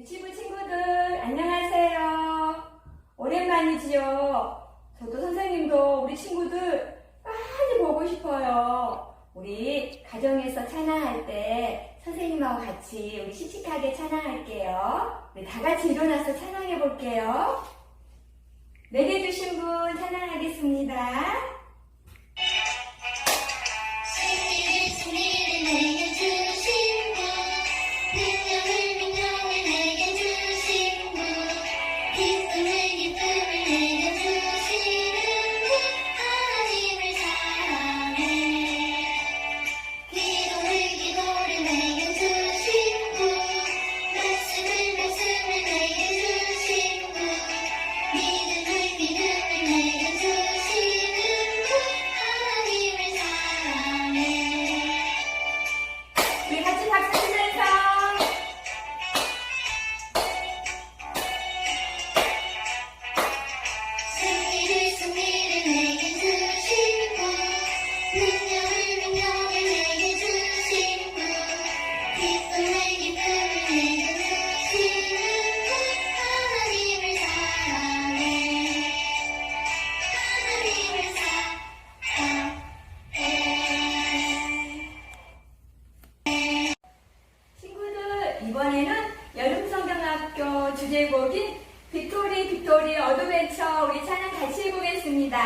유치부 친구들 안녕하세요. 오랜만이지요. 저도 선생님도 우리 친구들 많이 보고 싶어요. 우리 가정에서 찬양할 때 선생님하고 같이 우리 씩씩하게 찬양할게요. 우리 다 같이 일어나서 찬양해 볼게요. 내게 주신 분 찬양하겠습니다. 우리 같이 박수 치면서 승리를 내게 주신 분, 능력을 내게 주신 분, 기쁨을 내게 주시는 분, 하나님을 사랑해. 하나님을 사랑해. 친구들, 이번에는 여름성경학교 주제곡인 빅토리 어드벤처 우리 찬양 같이 해보겠습니다.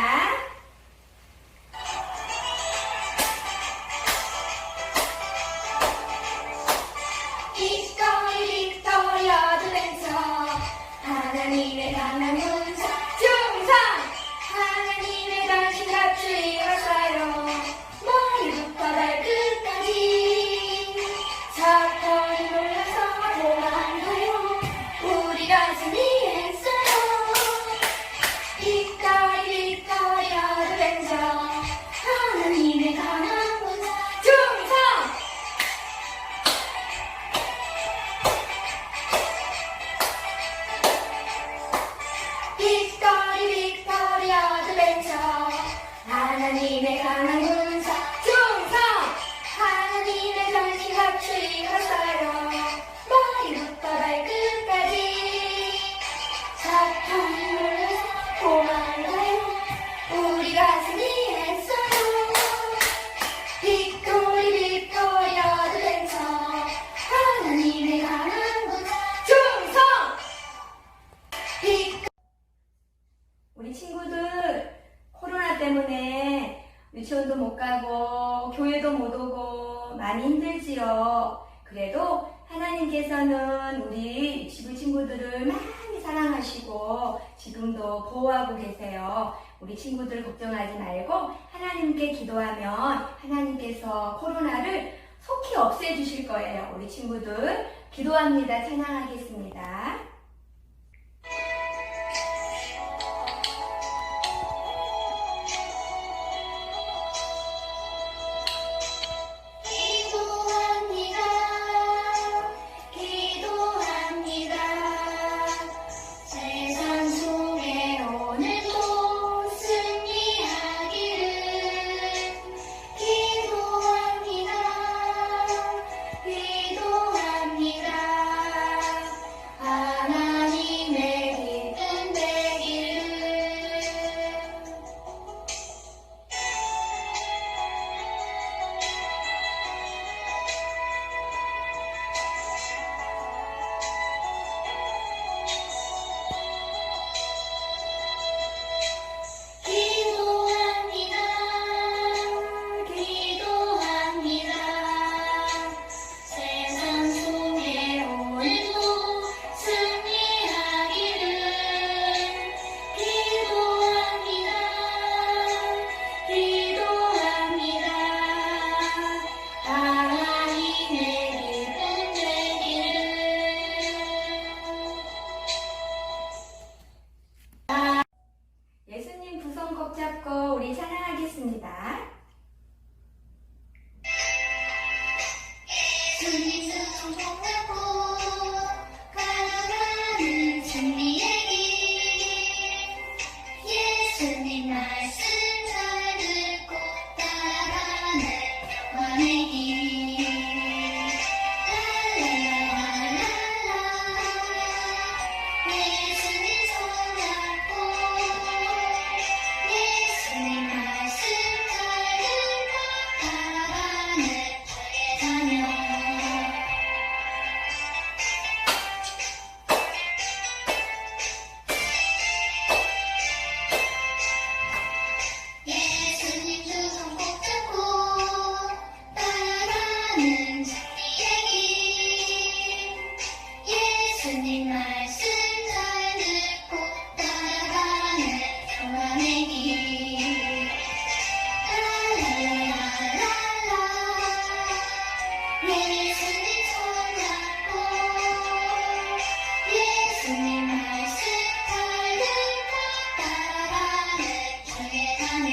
빅토리 어드벤처, 하나님의 강한 군사, 충성! 하나님의 당신 같이 왔어요. 머리부터 발끝까지 사건이 몰라서 도망가요. 우리가 승리했어요. 빅토리 어드벤처, 하나님의 강한 군사, 충성! 빅토리 어드벤처, 하나님의 강한 군사, 충성! 하나님의 당신 같이 갔어요. 머리부터 발끝까지 사탄이 몰라서 도망가요. 우리가 승리했어요. 빅토리 어드벤처, 하나님의 강한 군사, 충성! 빅 우리 친구들 코로나 때문에 유치원도 못 가고 교회도 못 오고 많이 힘들지요. 그래도 하나님께서는 우리 유치부 친구들을 많이 사랑하시고 지금도 보호하고 계세요. 우리 친구들 걱정하지 말고 하나님께 기도하면 하나님께서 코로나를 속히 없애주실 거예요. 우리 친구들 기도합니다. 찬양하겠습니다. 기도합니다. 세상 속에 오늘도 승리하기를. 기도합니다. 예수님 말씀 잘 듣고 따라가는 소라내기 라라라라라 예수님 손잡고 예수님 말씀 잘 듣고 따라가는 교회 가면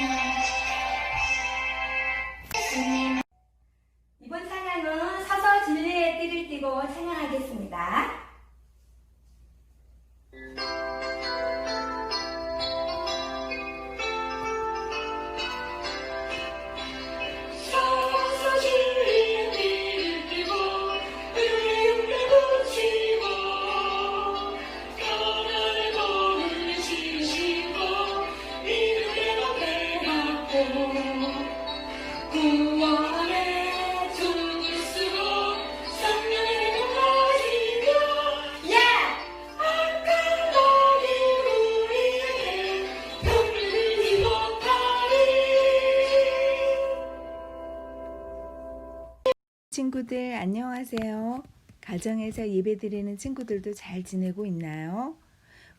예수님 이번 찬양은 서서 진리의 띠를 띠고 찬양하겠습니다. 서서 진리의 띠를 띠고 의욕을 붙이고 가난의 검을 지시고 믿음의 법을 받고 구원의 종을 쓰고 성령의 몸 가지며 악한 악이 우리에게 병들지 못하리. 친구들 안녕하세요. 가정에서 예배드리는 친구들도 잘 지내고 있나요?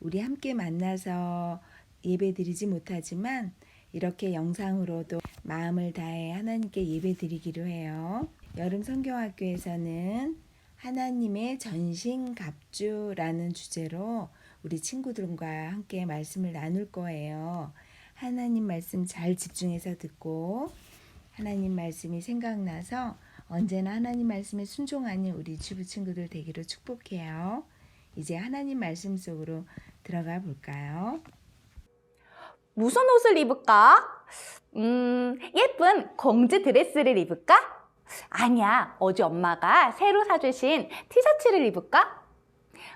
우리 함께 만나서 예배드리지 못하지만 이렇게 영상으로도 마음을 다해 하나님께 예배드리기로 해요. 여름 성경학교에서는 하나님의 전신갑주라는 주제로 우리 친구들과 함께 말씀을 나눌 거예요. 하나님 말씀 잘 집중해서 듣고 하나님 말씀이 생각나서 언제나 하나님 말씀에 순종하는 우리 주부 친구들 되기를 축복해요. 이제 하나님 말씀 속으로 들어가 볼까요? 무슨 옷을 입을까? 예쁜 공주 드레스를 입을까? 아니야, 어제 엄마가 새로 사주신 티셔츠를 입을까?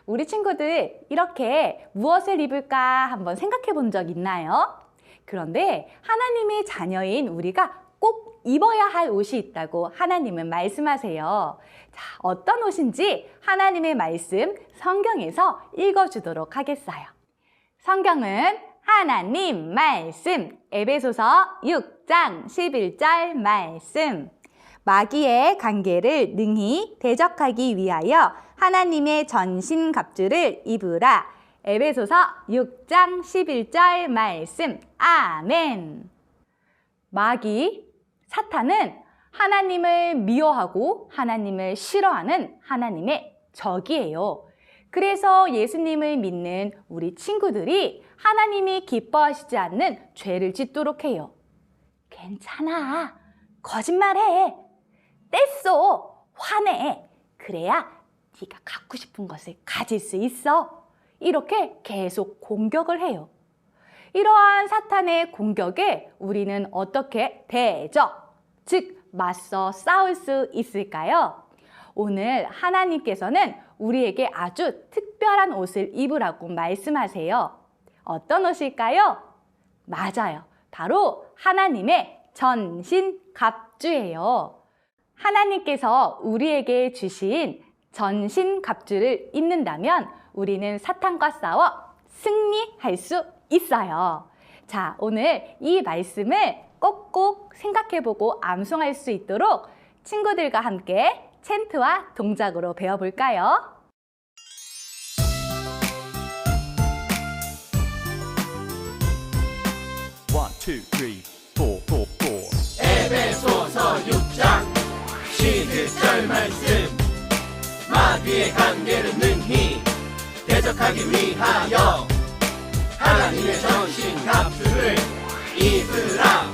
우리 친구들 이렇게 무엇을 입을까 한번 생각해 본 적 있나요? 그런데 하나님의 자녀인 우리가 꼭 입어야 할 옷이 있다고 하나님은 말씀하세요. 자, 어떤 옷인지 하나님의 말씀 성경에서 읽어주도록 하겠어요. 성경은 하나님 말씀 에베소서 6장 11절 말씀 마귀의 관계를 능히 대적하기 위하여 하나님의 전신갑주를 입으라. 에베소서 6장 11절 말씀 아멘. 마귀 사탄은 하나님을 미워하고 하나님을 싫어하는 하나님의 적이에요. 그래서 예수님을 믿는 우리 친구들이 하나님이 기뻐하시지 않는 죄를 짓도록 해요. 괜찮아. 거짓말해. 떼써. 화내. 그래야 네가 갖고 싶은 것을 가질 수 있어. 이렇게 계속 공격을 해요. 이러한 사탄의 공격에 우리는 어떻게 대적, 즉 맞서 싸울 수 있을까요? 오늘 하나님께서는 우리에게 아주 특별한 옷을 입으라고 말씀하세요. 어떤 옷일까요? 맞아요. 바로 하나님의 전신갑주예요. 하나님께서 우리에게 주신 전신갑주를 입는다면 우리는 사탄과 싸워 승리할 수 있어요. 자, 오늘 이 말씀을 꼭꼭 생각해보고 암송할 수 있도록 친구들과 함께 챈트와 동작으로 배워볼까요? One, two, three, four, four, four. 에베소서 6장 11절 말씀 마귀의 관계를 능히 대적하기 위하여 하나님의 전신갑주를 입으라.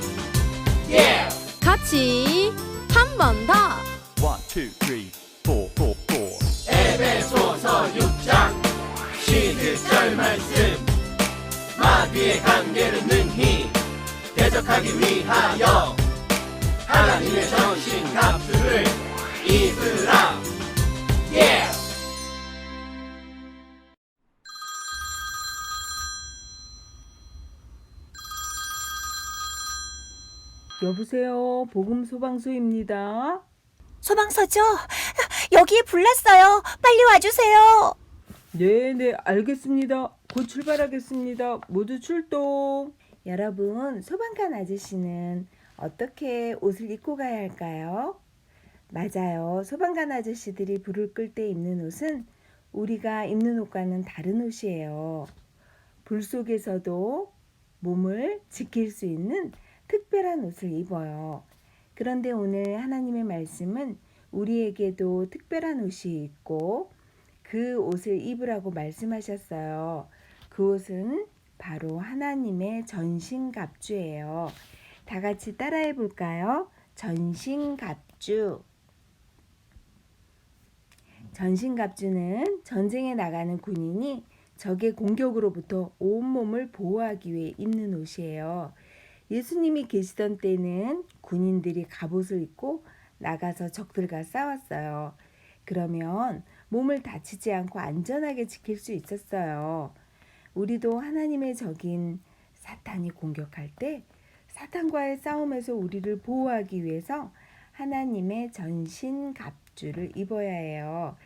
같이 한 번 더. One, two, three, four, four, four. 에베소서 6장 11절 말씀 마귀의 관계를 능히 대적하기 위하여 하나님의 전신갑주를 입으라. 여보세요. 복음 소방서입니다. 소방서죠? 여기에 불났어요. 빨리 와주세요. 네, 알겠습니다. 곧 출발하겠습니다. 모두 출동. 여러분, 소방관 아저씨는 어떻게 옷을 입고 가야 할까요? 맞아요. 소방관 아저씨들이 불을 끌 때 입는 옷은 우리가 입는 옷과는 다른 옷이에요. 불 속에서도 몸을 지킬 수 있는 특별한 옷을 입어요. 그런데 오늘 하나님의 말씀은 우리에게도 특별한 옷이 있고 그 옷을 입으라고 말씀하셨어요. 그 옷은 바로 하나님의 전신갑주예요. 다 같이 따라해 볼까요? 전신갑주. 전신갑주는 전쟁에 나가는 군인이 적의 공격으로부터 온몸을 보호하기 위해 입는 옷이에요. 예수님이 계시던 때는 군인들이 갑옷을 입고 나가서 적들과 싸웠어요. 그러면 몸을 다치지 않고 안전하게 지킬 수 있었어요. 우리도 하나님의 적인 사탄이 공격할 때 사탄과의 싸움에서 우리를 보호하기 위해서 하나님의 전신갑주를 입어야 해요.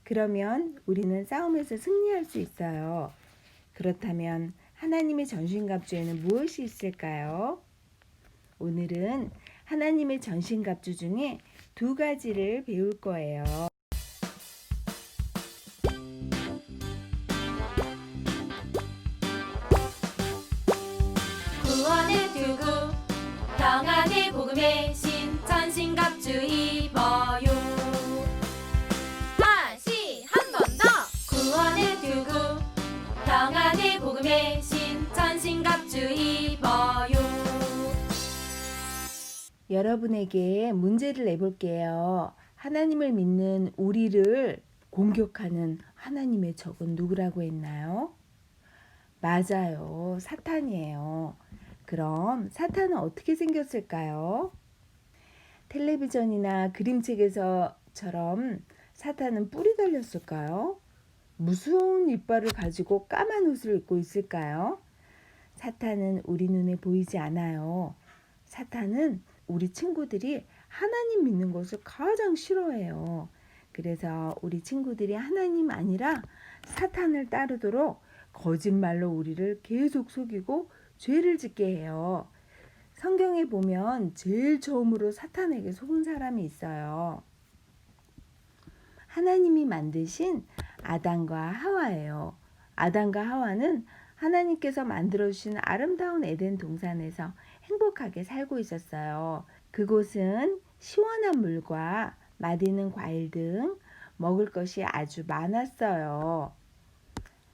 그러면 우리는 싸움에서 승리할 수 있어요. 그렇다면 하나님의 전신갑주에는 무엇이 있을까요? 오늘은 하나님의 전신갑주 중에 2가지를 배울 거예요. 구원을 두고 평안의 복음의 신 전신갑주 입어요. 다시 한 번 더. 구원을 두고 평안의 복음의 신 전신갑주 입어요. 여러분에게 문제를 내볼게요. 하나님을 믿는 우리를 공격하는 하나님의 적은 누구라고 했나요? 맞아요. 사탄이에요. 그럼 사탄은 어떻게 생겼을까요? 텔레비전이나 그림책에서처럼 사탄은 뿔이 달렸을까요? 무서운 이빨을 가지고 까만 옷을 입고 있을까요? 사탄은 우리 눈에 보이지 않아요. 사탄은 우리 친구들이 하나님 믿는 것을 가장 싫어해요. 그래서 우리 친구들이 하나님 아니라 사탄을 따르도록 거짓말로 우리를 계속 속이고 죄를 짓게 해요. 성경에 보면 제일 처음으로 사탄에게 속은 사람이 있어요. 하나님이 만드신 아담과 하와예요. 아담과 하와는 하나님께서 만들어주신 아름다운 에덴 동산에서 행복하게 살고 있었어요. 그곳은 시원한 물과 맛있는 과일 등 먹을 것이 아주 많았어요.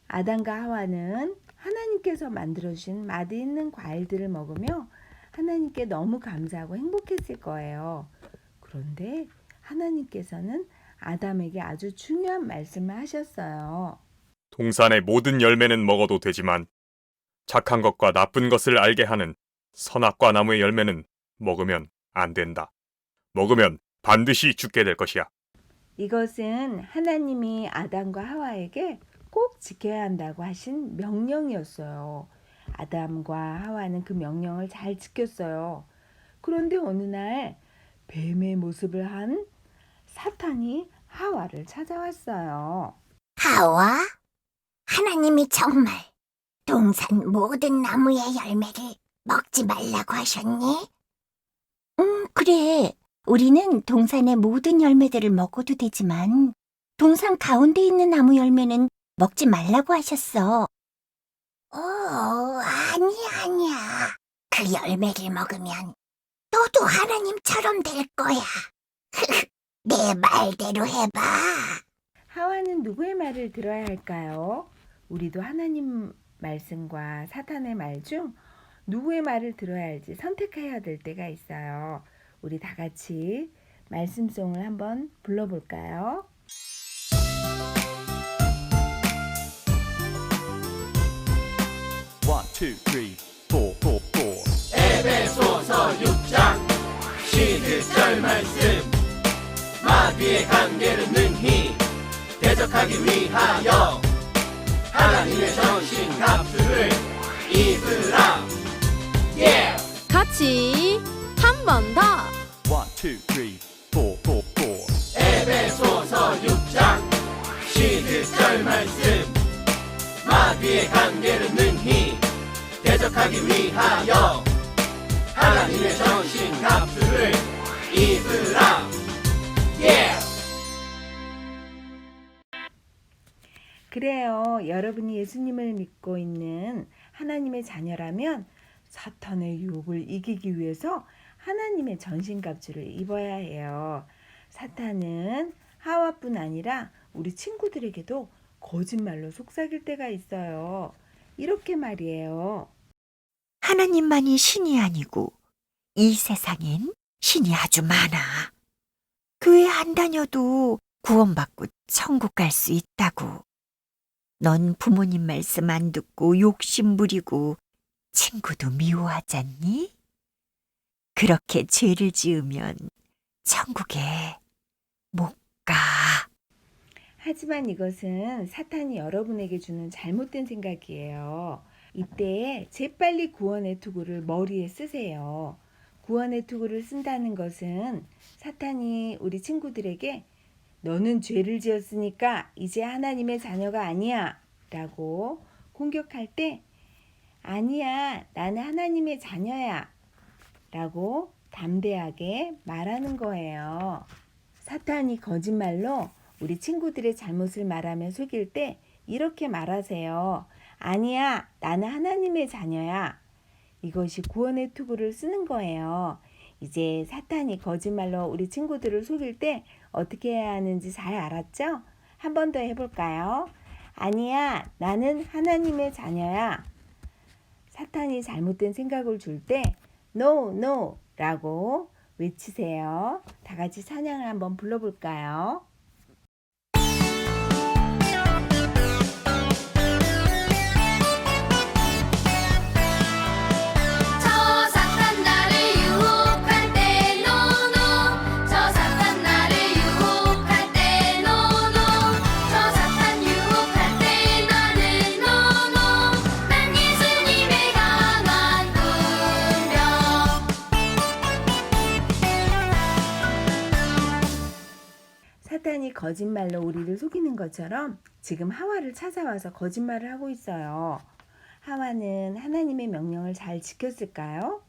아담과 하와는 하나님께서 만들어주신 맛있는 과일들을 먹으며 하나님께 너무 감사하고 행복했을 거예요. 그런데 하나님께서는 아담에게 아주 중요한 말씀을 하셨어요. 동산의 모든 열매는 먹어도 되지만 착한 것과 나쁜 것을 알게 하는 선악과 나무의 열매는 먹으면 안 된다. 먹으면 반드시 죽게 될 것이야. 이것은 하나님이 아담과 하와에게 꼭 지켜야 한다고 하신 명령이었어요. 아담과 하와는 그 명령을 잘 지켰어요. 그런데 어느 날 뱀의 모습을 한 사탄이 하와를 찾아왔어요. 하와, 하나님이 정말 동산 모든 나무의 열매를 먹지 말라고 하셨니? 그래. 우리는 동산의 모든 열매들을 먹어도 되지만 동산 가운데 있는 나무 열매는 먹지 말라고 하셨어. 아니야. 그 열매를 먹으면 너도 하나님처럼 될 거야. 내 말대로 해봐. 하와는 누구의 말을 들어야 할까요? 우리도 하나님 말씀과 사탄의 말 중 누구의 말을 들어야 할지 선택해야 될 때가 있어요. 우리 다 같이 말씀송을 한번 불러볼까요? One, two, three, four, four, four. 에베소서 6장 11절 말씀 마귀의 관계를 능히 대적하기 위하여 하나님의 전신갑주를 입으라. 같이 한 번 더. One, two, three, four, four, four. 에베소서 6장 11절 말씀 마귀의 관계를 능히 대적하기 위하여 하나님의 전신갑주를 입으라. 그래요. 여러분이 예수님을 믿고 있는 하나님의 자녀라면 사탄의 유혹을 이기기 위해서 하나님의 전신갑주를 입어야 해요. 사탄은 하와뿐 아니라 우리 친구들에게도 거짓말로 속삭일 때가 있어요. 이렇게 말이에요. 하나님만이 신이 아니고 이 세상엔 신이 아주 많아. 교회 안 다녀도 구원받고 천국 갈 수 있다고. 넌 부모님 말씀 안 듣고 욕심 부리고 친구도 미워하잖니? 그렇게 죄를 지으면 천국에 못 가. 하지만 이것은 사탄이 여러분에게 주는 잘못된 생각이에요. 이때 재빨리 구원의 투구를 머리에 쓰세요. 구원의 투구를 쓴다는 것은 사탄이 우리 친구들에게 너는 죄를 지었으니까 이제 하나님의 자녀가 아니야 라고 공격할 때 아니야, 나는 하나님의 자녀야 라고 담대하게 말하는 거예요. 사탄이 거짓말로 우리 친구들의 잘못을 말하며 속일 때 이렇게 말하세요. 아니야, 나는 하나님의 자녀야. 이것이 구원의 투구를 쓰는 거예요. 이제 사탄이 거짓말로 우리 친구들을 속일 때 어떻게 해야 하는지 잘 알았죠? 한 번 더 해볼까요? 아니야, 나는 하나님의 자녀야. 사탄이 잘못된 생각을 줄 때 No, no 라고 외치세요. 다 같이 찬양을 한번 불러볼까요? 저 사탄 나를 유혹할 때 노노 저 사탄 나를 유혹할 때 노노 저 사탄 유혹할 때 나는 노노 난 예수님의 강한 군병. 사탄이 거짓말로 우리를 속이는 것처럼 지금 하와를 찾아와서 거짓말을 하고 있어요. 하와는 하나님의 명령을 잘 지켰을까요?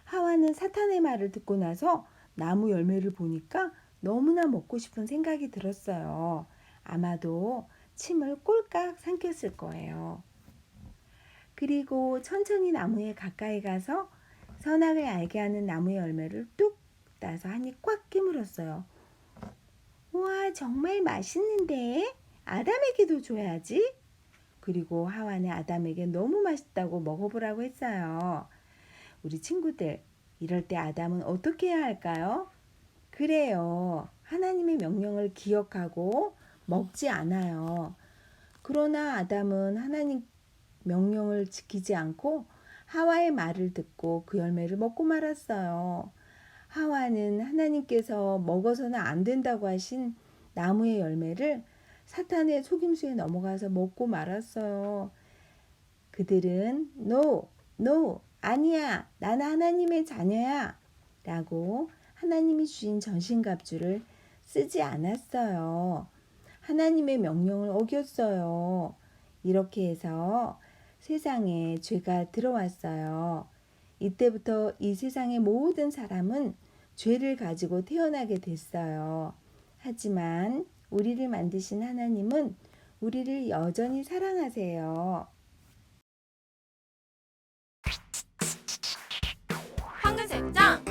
하와는 사탄의 말을 듣고 나서 나무 열매를 보니까 너무나 먹고 싶은 생각이 들었어요. 아마도 침을 꼴깍 삼켰을 거예요. 그리고 천천히 나무에 가까이 가서 선악을 알게 하는 나무의 열매를 뚝 따서 한 입 꽉 깨물었어요. 우와, 정말 맛있는데? 아담에게도 줘야지. 그리고 하와는 아담에게 너무 맛있다고 먹어보라고 했어요. 우리 친구들, 이럴 때 아담은 어떻게 해야 할까요? 그래요. 하나님의 명령을 기억하고 먹지 않아요. 그러나 아담은 하나님 명령을 지키지 않고 하와의 말을 듣고 그 열매를 먹고 말았어요. 하와는 하나님께서 먹어서는 안 된다고 하신 나무의 열매를 사탄의 속임수에 넘어가서 먹고 말았어요. 그들은 No, no, 아니야, 나는 하나님의 자녀야 라고 하나님이 주신 전신갑주를 쓰지 않았어요. 하나님의 명령을 어겼어요. 이렇게 해서 세상에 죄가 들어왔어요. 이때부터 이 세상의 모든 사람은 죄를 가지고 태어나게 됐어요. 하지만 우리를 만드신 하나님은 우리를 여전히 사랑하세요. 황금색장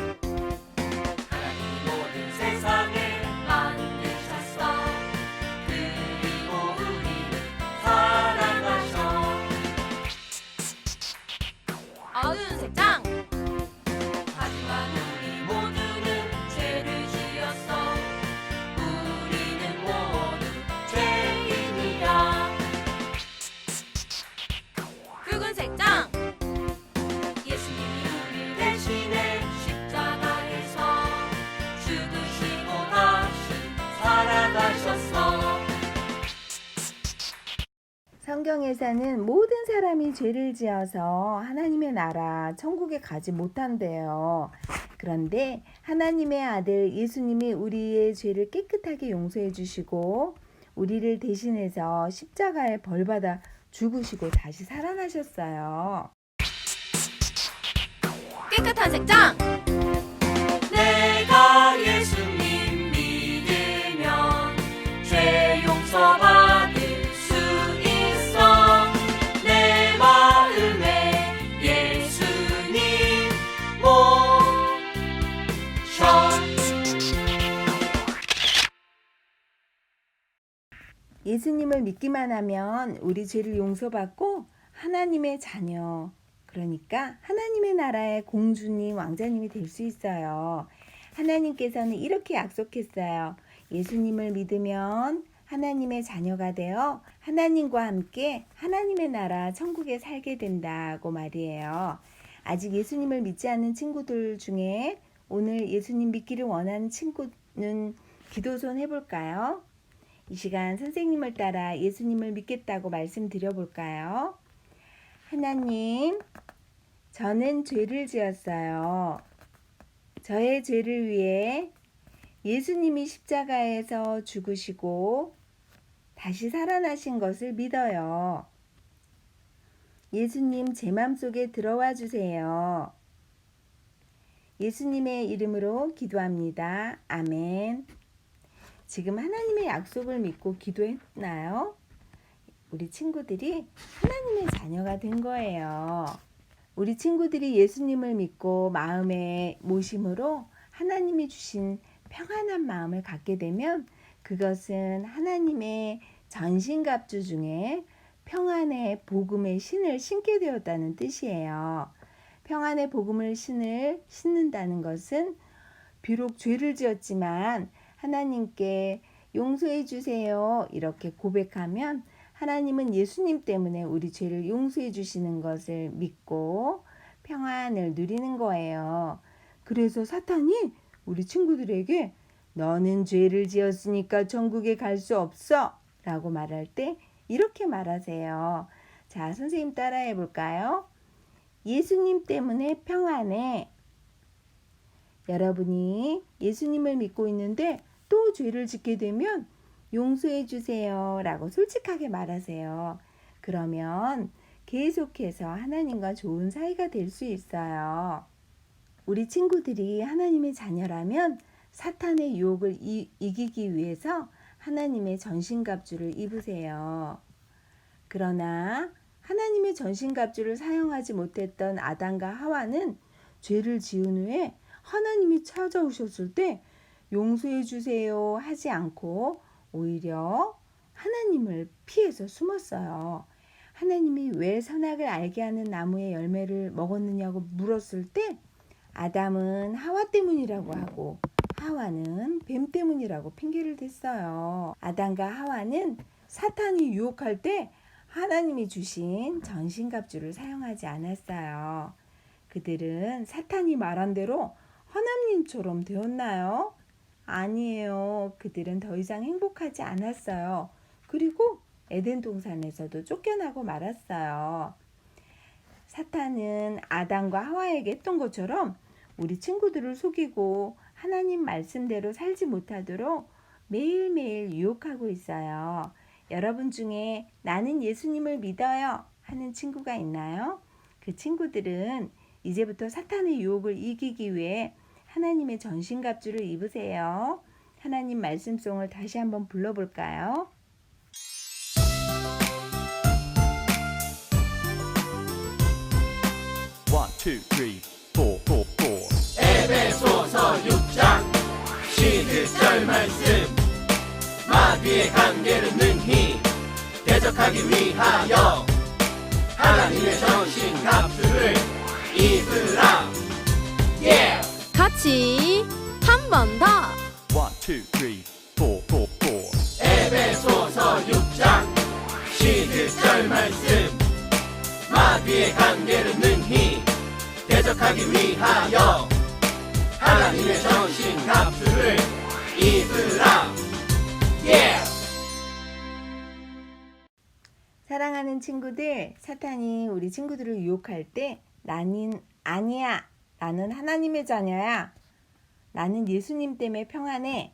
하나님이 모든 세상을 만드셨어 그리고 우리를 사랑하셔. 어두운색장 하지만 우리 모두는 죄를 지었어 우리는 모두 죄인이야. 붉은색장 예수님이 우리를 대신해 십자가에서 죽으시고 다시 살아나셨어. 성경에서는 모든 사람이 죄를 지어서 하나님의 나라 천국에 가지 못한대요. 그런데 하나님의 아들 예수님이 우리의 죄를 깨끗하게 용서해 주시고 우리를 대신해서 십자가에 벌받아 죽으시고 다시 살아나셨어요. 깨끗한 색장 내가 예수님 믿으면 죄 용서받을 수 예수님을 믿기만 하면 우리 죄를 용서받고 하나님의 자녀, 그러니까 하나님의 나라의 공주님, 왕자님이 될 수 있어요. 하나님께서는 이렇게 약속했어요. 예수님을 믿으면 하나님의 자녀가 되어 하나님과 함께 하나님의 나라 천국에 살게 된다고 말이에요. 아직 예수님을 믿지 않는 친구들 중에 오늘 예수님 믿기를 원하는 친구는 기도손 해볼까요? 이 시간 선생님을 따라 예수님을 믿겠다고 말씀드려볼까요? 하나님, 저는 죄를 지었어요. 저의 죄를 위해 예수님이 십자가에서 죽으시고 다시 살아나신 것을 믿어요. 예수님, 제 맘속에 들어와 주세요. 예수님의 이름으로 기도합니다. 아멘. 지금 하나님의 약속을 믿고 기도했나요? 우리 친구들이 하나님의 자녀가 된 거예요. 우리 친구들이 예수님을 믿고 마음의 모심으로 하나님이 주신 평안한 마음을 갖게 되면 그것은 하나님의 전신갑주 중에 평안의 복음의 신을 신게 되었다는 뜻이에요. 평안의 복음을 신는다는 것은 비록 죄를 지었지만 하나님께 용서해 주세요 이렇게 고백하면 하나님은 예수님 때문에 우리 죄를 용서해 주시는 것을 믿고 평안을 누리는 거예요. 그래서 사탄이 우리 친구들에게 너는 죄를 지었으니까 천국에 갈 수 없어 라고 말할 때 이렇게 말하세요. 자, 선생님 따라해 볼까요? 예수님 때문에 평안해. 여러분이 예수님을 믿고 있는데 또 죄를 짓게 되면 용서해 주세요 라고 솔직하게 말하세요. 그러면 계속해서 하나님과 좋은 사이가 될 수 있어요. 우리 친구들이 하나님의 자녀라면 사탄의 유혹을 이기기 위해서 하나님의 전신갑주를 입으세요. 그러나 하나님의 전신갑주를 사용하지 못했던 아담과 하와는 죄를 지은 후에 하나님이 찾아오셨을 때 용서해 주세요 하지 않고 오히려 하나님을 피해서 숨었어요. 하나님이 왜 선악을 알게 하는 나무의 열매를 먹었느냐고 물었을 때 아담은 하와 때문이라고 하고 하와는 뱀 때문이라고 핑계를 댔어요. 아담과 하와는 사탄이 유혹할 때 하나님이 주신 전신갑주를 사용하지 않았어요. 그들은 사탄이 말한 대로 하나님처럼 되었나요? 아니에요. 그들은 더 이상 행복하지 않았어요. 그리고 에덴 동산에서도 쫓겨나고 말았어요. 사탄은 아담과 하와에게 했던 것처럼 우리 친구들을 속이고 하나님 말씀대로 살지 못하도록 매일매일 유혹하고 있어요. 여러분 중에 나는 예수님을 믿어요 하는 친구가 있나요? 그 친구들은 이제부터 사탄의 유혹을 이기기 위해 하나님의 전신갑주를 입으세요. 하나님 말씀송을 다시 한번 불러볼까요? One, two, three, four, four, four. 에베소서 6장 11절 말씀 마귀의 관계를 능히 대적하기 위하여 하나님의 전신갑주를 입으라. 같이 한 번 더. One, two, three, four, four, four. 에베소서 6장 11절 말씀 마귀의 관계를 능히 대적하기 위하여 하나님의 전신갑주를 입으라. 사랑하는 친구들, 사탄이 우리 친구들을 유혹할 때 나는 아니야. 나는 하나님의 자녀야. 나는 예수님 때문에 평안해.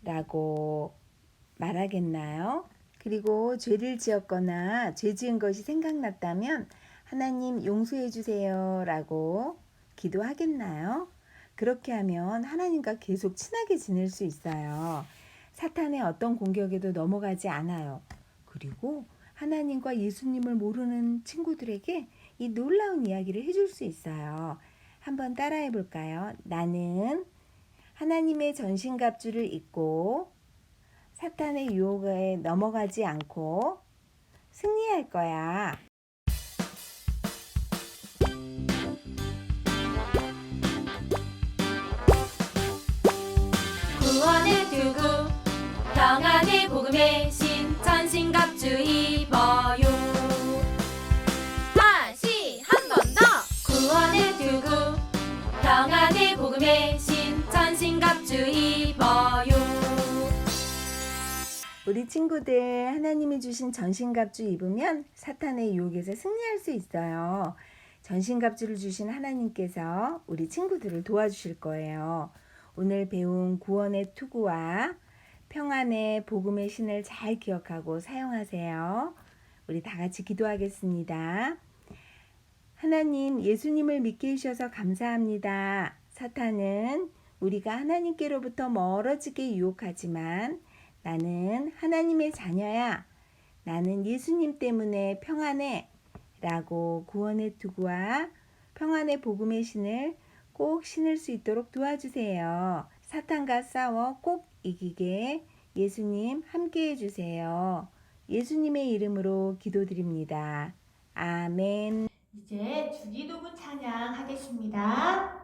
라고 말하겠나요? 그리고 죄를 지었거나 죄 지은 것이 생각났다면 하나님 용서해 주세요 라고 기도하겠나요? 그렇게 하면 하나님과 계속 친하게 지낼 수 있어요. 사탄의 어떤 공격에도 넘어가지 않아요. 그리고 하나님과 예수님을 모르는 친구들에게 이 놀라운 이야기를 해줄 수 있어요. 한번 따라해 볼까요? 나는 하나님의 전신갑주를 입고 사탄의 유혹에 넘어가지 않고 승리할 거야. 구원의 투구 평안의 복음의 신 전신갑주 입어요. 다시 한 번 더. 구원의 투구 평안의 복음의 신 전신갑주 입어요. 우리 친구들 하나님이 주신 전신갑주 입으면 사탄의 유혹에서 승리할 수 있어요. 전신갑주를 주신 하나님께서 우리 친구들을 도와주실 거예요. 오늘 배운 구원의 투구와 평안의 복음의 신을 잘 기억하고 사용하세요. 우리 다 같이 기도하겠습니다. 하나님, 예수님을 믿게 해주셔서 감사합니다. 사탄은 우리가 하나님께로부터 멀어지게 유혹하지만 나는 하나님의 자녀야. 나는 예수님 때문에 평안해. 라고 구원의 투구와 평안의 복음의 신을 꼭 신을 수 있도록 도와주세요. 사탄과 싸워 꼭 이기게 예수님 함께 해주세요. 예수님의 이름으로 기도드립니다. 아멘. 이제 주기도구 찬양 하겠습니다.